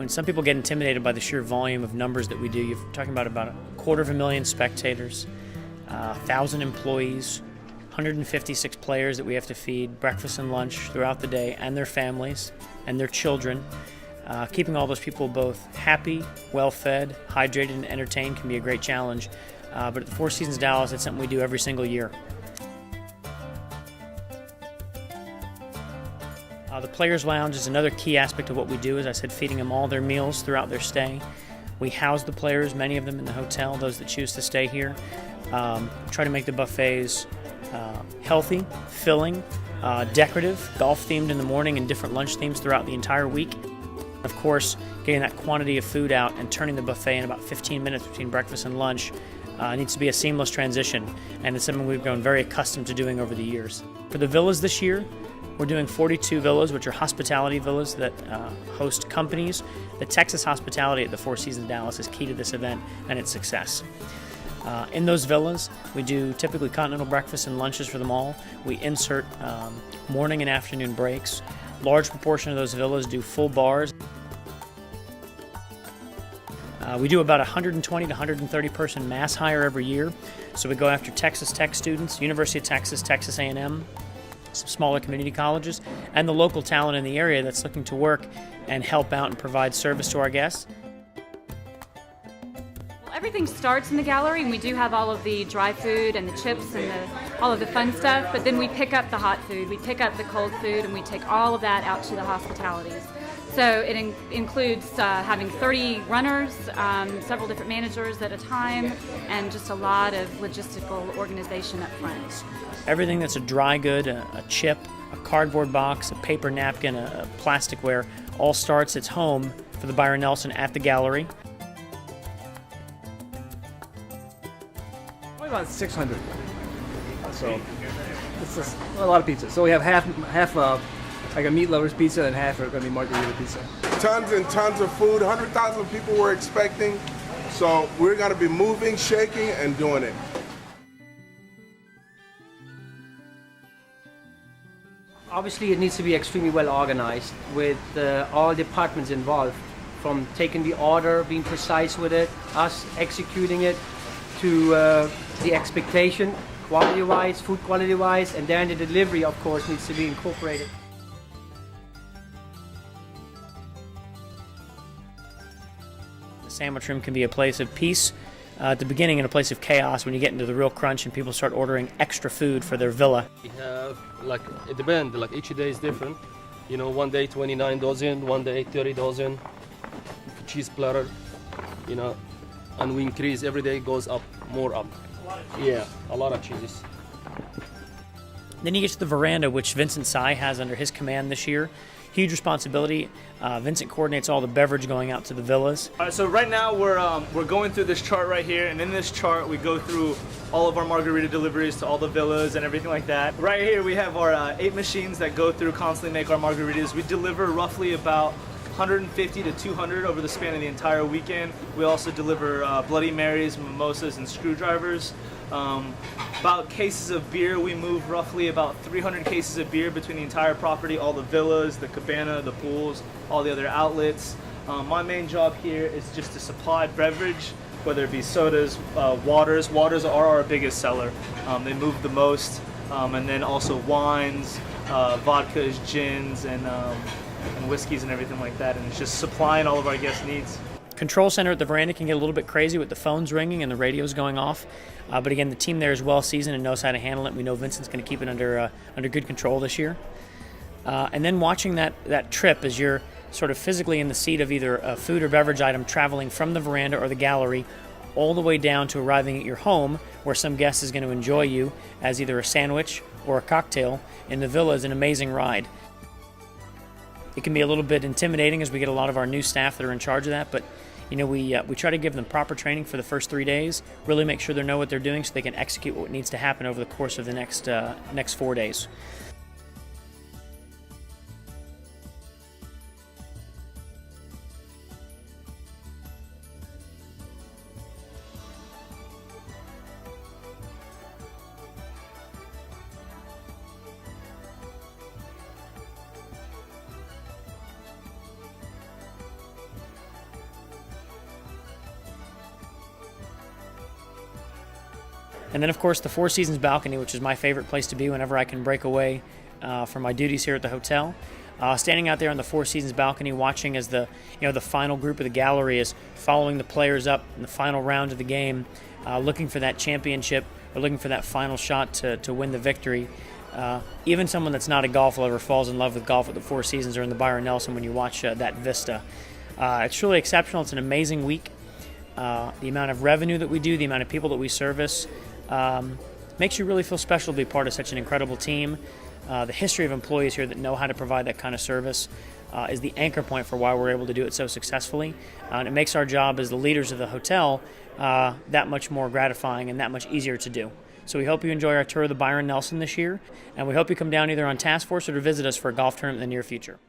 when some people get intimidated by the sheer volume of numbers that we do, you're talking about a 250,000 spectators, 1,000 employees, 156 players that we have to feed breakfast and lunch throughout the day, and their families and their children. Keeping all those people both happy, well-fed, hydrated, and entertained can be a great challenge. But at the Four Seasons Dallas, it's something we do every single year. The Players Lounge is another key aspect of what we do. As I said, feeding them all their meals throughout their stay. We house the players, many of them in the hotel, those that choose to stay here. Try to make the buffets healthy, filling, decorative, golf-themed in the morning, and different lunch themes throughout the entire week. Of course, getting that quantity of food out and turning the buffet in about 15 minutes between breakfast and lunch needs to be a seamless transition, and it's something we've grown very accustomed to doing over the years. For the villas this year, we're doing 42 villas, which are hospitality villas that host companies. The Texas hospitality at the Four Seasons Dallas is key to this event and its success. In those villas, we do typically continental breakfasts and lunches for them all. We insert morning and afternoon breaks. Large proportion of those villas do full bars. We do about 120 to 130 person mass hire every year. So we go after Texas Tech students, University of Texas, Texas A&M, some smaller community colleges, and the local talent in the area that's looking to work and help out and provide service to our guests. Everything starts in the gallery, and we do have all of the dry food and the chips and all of the fun stuff, but then we pick up the hot food, we pick up the cold food, and we take all of that out to the hospitalities. So it includes having 30 runners, several different managers at a time, and just a lot of logistical organization up front. Everything that's a dry good, a chip, a cardboard box, a paper napkin, a plasticware, all starts its home for the Byron Nelson at the gallery. About 600. So it's just a lot of pizza. So we have half like a meat lover's pizza and half are going to be margarita pizza. Tons and tons of food. 100,000 people we're expecting. So we're going to be moving, shaking, and doing it. Obviously, it needs to be extremely well organized with all departments involved, from taking the order, being precise with it, us executing it, to the expectation, quality-wise, food quality-wise, and then the delivery, of course, needs to be incorporated. The sandwich room can be a place of peace at the beginning and a place of chaos when you get into the real crunch and people start ordering extra food for their villa. We have, it depends, each day is different. You know, one day 29 dozen, one day 30 dozen, cheese platter, you know, and we increase every day, goes up, more up. Yeah, a lot of cheese. Then you get to the veranda, which Vincent Tsai has under his command this year. Huge responsibility. Vincent coordinates all the beverage going out to the villas. So right now we're going through this chart right here, and in this chart we go through all of our margarita deliveries to all the villas and everything like that. Right here we have our 8 machines that go through, constantly make our margaritas. We deliver roughly about 150 to 200 over the span of the entire weekend. We also deliver Bloody Marys, mimosas, and screwdrivers. About cases of beer, we move roughly about 300 cases of beer between the entire property, all the villas, the cabana, the pools, all the other outlets. My main job here is just to supply beverage, whether it be sodas, waters. Waters are our biggest seller. They move the most, and then also wines, vodkas, gins, and whiskeys and everything like that, and it's just supplying all of our guests' needs. Control center at the veranda can get a little bit crazy with the phones ringing and the radios going off, but again, the team there is well seasoned and knows how to handle it. We know Vincent's going to keep it under good control this year. And then watching that trip as you're sort of physically in the seat of either a food or beverage item traveling from the veranda or the gallery all the way down to arriving at your home, where some guest is going to enjoy you as either a sandwich or a cocktail in the villa, is an amazing ride. It can be a little bit intimidating as we get a lot of our new staff that are in charge of that, but you know, we try to give them proper training for the first 3 days, really make sure they know what they're doing so they can execute what needs to happen over the course of the next 4 days. And then, of course, the Four Seasons balcony, which is my favorite place to be whenever I can break away from my duties here at the hotel. Standing out there on the Four Seasons balcony, watching as the final group of the gallery is following the players up in the final round of the game, looking for that championship or looking for that final shot to win the victory. Even someone that's not a golf lover falls in love with golf at the Four Seasons or in the Byron Nelson when you watch that vista. It's truly exceptional. It's an amazing week. The amount of revenue that we do, the amount of people that we service, makes you really feel special to be part of such an incredible team. The history of employees here that know how to provide that kind of service is the anchor point for why we're able to do it so successfully. And it makes our job as the leaders of the hotel that much more gratifying and that much easier to do. So we hope you enjoy our tour of the Byron Nelson this year, and we hope you come down either on task force or to visit us for a golf tournament in the near future.